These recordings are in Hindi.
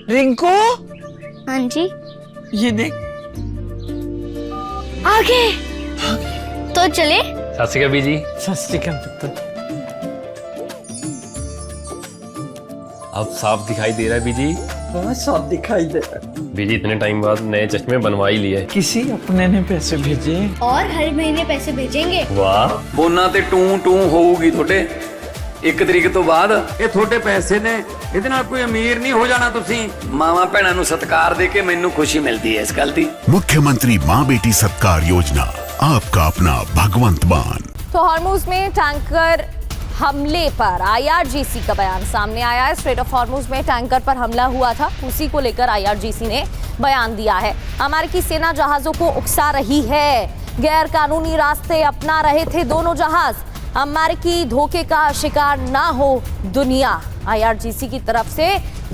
रिंकू, हाँ जी। ये देख। आगे तो चले। सत श्री अकाल बीजी। सत श्री अकाल पुत्र। अब साफ दिखाई दे रहा है बीजी। बहुत साफ दिखाई दे रहा है। बीजी इतने टाइम बाद नए चश्मे बनवा ही लिए। किसी अपने ने पैसे भेजे और हर महीने पैसे भेजेंगे। वाह। बोना ते टू टू होगी थोड़े 1 तरीक तो बाद। ये थोड़े पैसे ने ਇਹਦੇ ਨਾਲ कोई अमीर नहीं हो जाना। तुसी मावा भैणा नू सत्कार दे के मैनू खुशी मिलती है इस गल दी। मुख्यमंत्री माँ बेटी सत्कार योजना, आपका अपना भगवंत मान। तो हॉर्मुज में टैंकर हमले पर आईआरजीसी का बयान सामने आया है। स्ट्रेट ऑफ हॉर्मुज में टैंकर पर हमला हुआ था, उसी को लेकर आईआरजीसी ने बयान दिया है। अमेरिकी सेना जहाजों को उकसा रही है, गैर कानूनी रास्ते अपना रहे थे दोनों जहाज, अमेरिकी धोखे का शिकार ना हो दुनिया। आईआरजीसी की तरफ से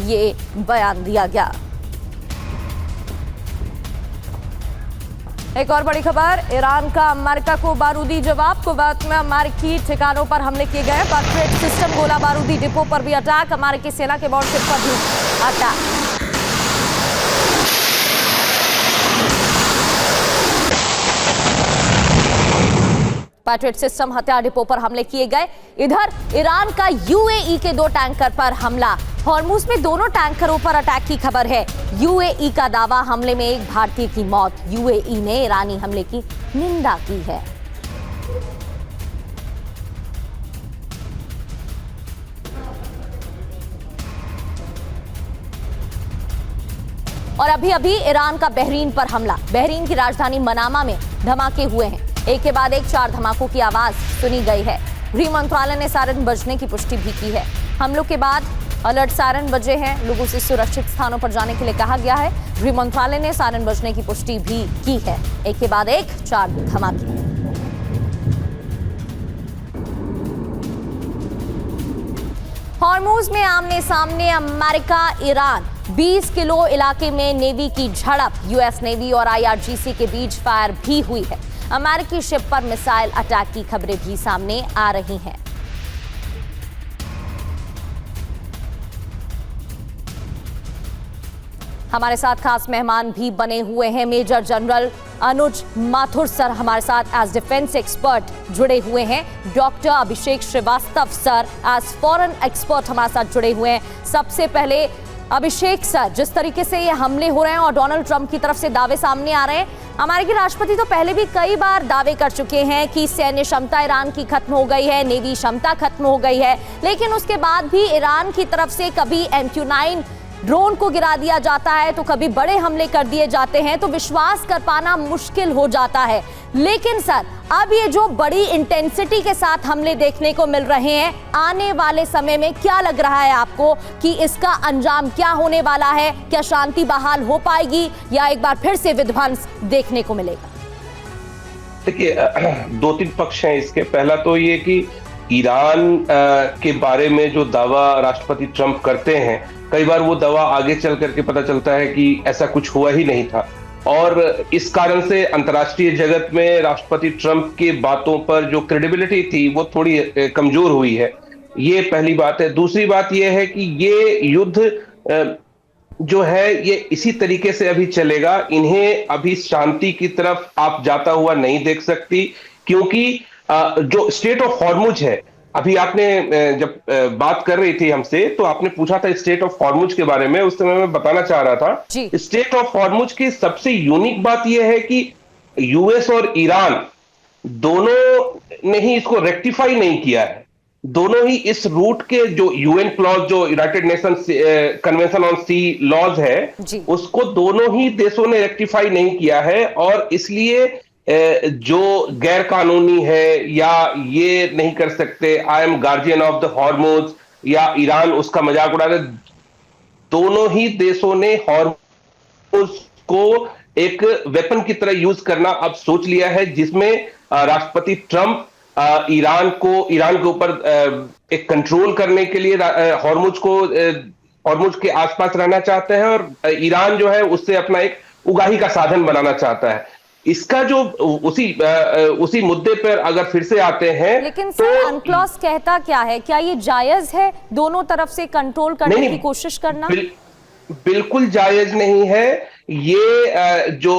ये बयान दिया गया। एक और बड़ी खबर, ईरान का अमेरिका को बारूदी जवाब। कुवैत में अमेरिकी ठिकानों पर हमले किए गए। पैट्रियट सिस्टम गोला बारूदी डिपो पर भी अटैक। अमेरिकी सेना के वॉरशिप पर भी अटैक। पैट्रियट सिस्टम हथियार डिपो पर हमले किए गए। इधर ईरान का यूएई के 2 टैंकर पर हमला। हॉर्मुज में दोनों टैंकरों पर अटैक की खबर है। यूएई का दावा, हमले में एक भारतीय की मौत। यूएई ने ईरानी हमले की निंदा की है। और अभी अभी ईरान का बहरीन पर हमला। बहरीन की राजधानी मनामा में धमाके हुए हैं। एक के बाद एक 4 धमाकों की आवाज सुनी गई है। गृह मंत्रालय ने सायरन बजने की पुष्टि भी की है। हमलों के बाद अलर्ट सायरन बजे हैं। लोगों से सुरक्षित स्थानों पर जाने के लिए कहा गया है। गृह मंत्रालय ने सायरन बजने की पुष्टि भी की है। एक के बाद एक 4 धमाके। हॉर्मुज में आमने सामने अमेरिका ईरान। 20 किलो इलाके में नेवी की झड़प। यूएस नेवी और आईआरजीसी के बीच फायर भी हुई है। अमेरिकी शिप पर मिसाइल अटैक की खबरें भी सामने आ रही हैं। हमारे साथ खास मेहमान भी बने हुए हैं। Major general Anuj Mathur sir हमारे साथ एज डिफेंस एक्सपर्ट जुड़े हुए हैं। Doctor Abhishek Srivastava sir as foreign expert हमारे साथ जुड़े हुए हैं। सबसे पहले अभिषेक सर, जिस तरीके से ये हमले हो रहे हैं और डोनाल्ड ट्रंप की तरफ से दावे सामने आ रहे हैं, अमेरिकी राष्ट्रपति तो पहले भी कई बार दावे कर चुके हैं कि सैन्य क्षमता ईरान की खत्म हो गई है, नेवी क्षमता खत्म हो गई है, लेकिन उसके बाद भी ईरान की तरफ से कभी MQ-9 ड्रोन को गिरा दिया जाता है तो कभी बड़े हमले कर दिए जाते हैं, तो विश्वास कर पाना मुश्किल हो जाता है। लेकिन सर, अब ये जो बड़ी इंटेंसिटी के साथ हमले देखने को मिल रहे हैं, आने वाले समय में क्या लग रहा है आपको कि इसका अंजाम क्या होने वाला है? क्या शांति बहाल हो पाएगी या एक बार फिर से विध्वंस देखने को मिलेगा? देखिए, 2-3 पक्ष हैं इसके। पहला तो ये कि ईरान के बारे में जो दावा राष्ट्रपति ट्रंप करते हैं, कई बार वो दावा आगे चल करके पता चलता है कि ऐसा कुछ हुआ ही नहीं था, और इस कारण से अंतर्राष्ट्रीय जगत में राष्ट्रपति ट्रंप की बातों पर जो क्रेडिबिलिटी थी वो थोड़ी कमजोर हुई है। ये पहली बात है। दूसरी बात ये है कि ये युद्ध जो है ये इसी तरीके से अभी चलेगा। इन्हें अभी शांति की तरफ आप जाता हुआ नहीं देख सकती, क्योंकि जो स्टेट ऑफ हॉर्मुज है, अभी आपने जब बात कर रही थी हमसे तो आपने पूछा था स्टेट ऑफ हॉर्मुज के बारे में। उस समय मैं बताना चाह रहा था, स्टेट ऑफ हॉर्मुज की सबसे यूनिक बात यह है कि यूएस और ईरान दोनों ने ही इसको रेक्टिफाई नहीं किया है। दोनों ही इस रूट के जो यूएन क्लॉज, जो United Nations convention on sea laws है, उसको दोनों ही देशों ने रेक्टिफाई नहीं किया है, और इसलिए जो गैर कानूनी है या ये नहीं कर सकते, I am guardian of the Hormuz, या ईरान उसका मजाक उड़ा रहे, दोनों ही देशों ने हॉर्मुज को एक वेपन की तरह यूज करना अब सोच लिया है, जिसमें राष्ट्रपति ट्रंप ईरान के ऊपर एक कंट्रोल करने के लिए हॉर्मुज के आसपास रहना चाहते हैं, और ईरान जो है उससे अपना एक उगाही का साधन बनाना चाहता है। इसका जो उसी मुद्दे पर अगर फिर से आते हैं, लेकिन तो सर अनक्लॉज कहता क्या है? क्या ये जायज है दोनों तरफ से कंट्रोल करने की कोशिश करना? बिल्कुल जायज नहीं है। ये जो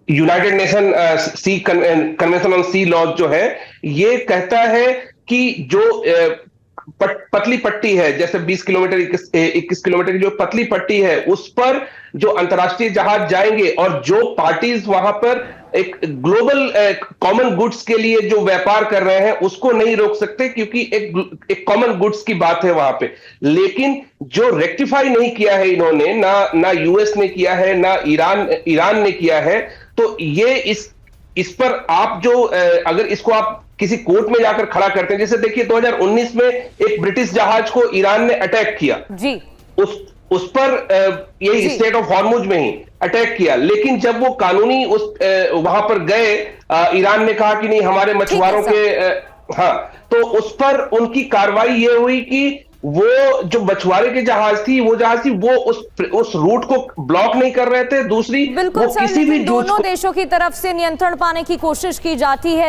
United Nation sea convention on sea laws जो है, ये कहता है कि जो पतली पट्टी है, जैसे 20 किलोमीटर 21 किलोमीटर की जो पतली पट्टी है, उस पर जो अंतर्राष्ट्रीय जहाज जाएंगे और जो पार्टीज वहां पर एक ग्लोबल कॉमन गुड्स के लिए जो व्यापार कर रहे हैं उसको नहीं रोक सकते, क्योंकि एक कॉमन गुड्स की बात है वहां पे। लेकिन जो रेक्टिफाई नहीं किया है इन्होंने, ना यूएस ने किया है, ना ईरान ने किया है, तो ये इस पर आप जो अगर इसको आप किसी कोर्ट में जाकर खड़ा करते हैं, जैसे देखिए 2019 में एक ब्रिटिश जहाज को ईरान ने अटैक किया जी, उस पर यही स्टेट ऑफ हॉर्मुज में ही अटैक किया, लेकिन जब वो कानूनी वहां पर गए, ईरान ने कहा कि नहीं हमारे मछुआरों के हाँ, तो उस पर उनकी कार्रवाई ये हुई कि वो जो मछुआरे के जहाज थी वो उस रूट को ब्लॉक नहीं कर रहे थे। दूसरी, बिल्कुल वो सर, किसी भी दोनों देशों की तरफ से नियंत्रण पाने की कोशिश की जाती है।